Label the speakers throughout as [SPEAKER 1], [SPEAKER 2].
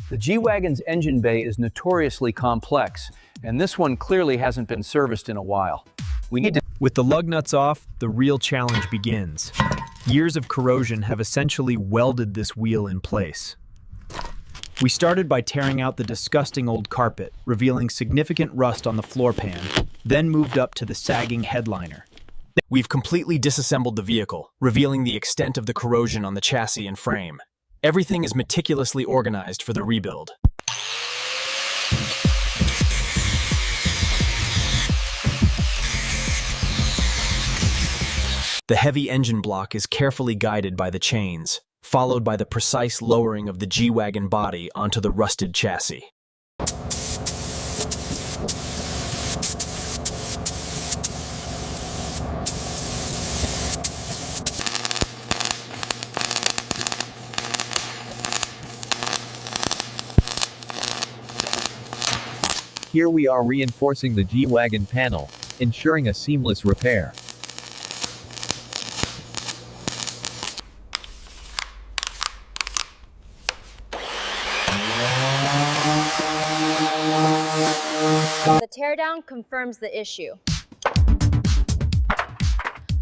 [SPEAKER 1] The G-Wagon's engine bay is notoriously complex, and this one clearly hasn't been serviced in a while.
[SPEAKER 2] With the lug nuts off, the real challenge begins. Years of corrosion have essentially welded this wheel in place. We started by tearing out the disgusting old carpet, revealing significant rust on the floor pan, then moved up to the sagging headliner. We've completely disassembled the vehicle, revealing the extent of the corrosion on the chassis and frame. Everything is meticulously organized for the rebuild. The heavy engine block is carefully guided by the chains, followed by the precise lowering of the G-Wagon body onto the rusted chassis.
[SPEAKER 3] Here we are reinforcing the G-Wagon panel, ensuring a seamless repair.
[SPEAKER 4] The teardown confirms the issue.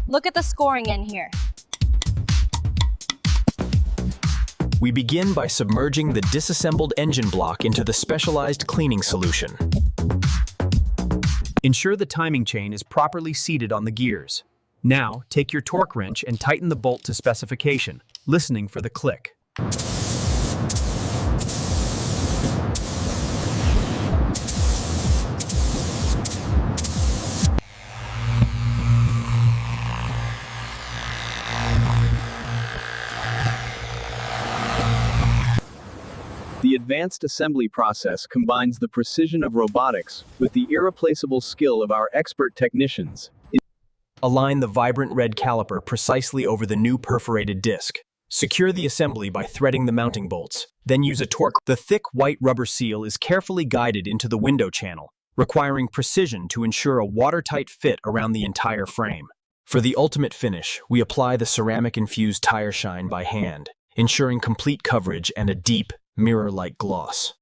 [SPEAKER 4] Look at the scoring in here.
[SPEAKER 2] We begin by submerging the disassembled engine block into the specialized cleaning solution. Ensure the timing chain is properly seated on the gears. Now, take your torque wrench and tighten the bolt to specification, listening for the click.
[SPEAKER 3] The advanced assembly process combines the precision of robotics with the irreplaceable skill of our expert technicians.
[SPEAKER 2] Align the vibrant red caliper precisely over the new perforated disc. Secure the assembly by threading the mounting bolts, then use a torque. The thick white rubber seal is carefully guided into the window channel, requiring precision to ensure a watertight fit around the entire frame. For the ultimate finish, we apply the ceramic-infused tire shine by hand, ensuring complete coverage and a deep, mirror-like gloss.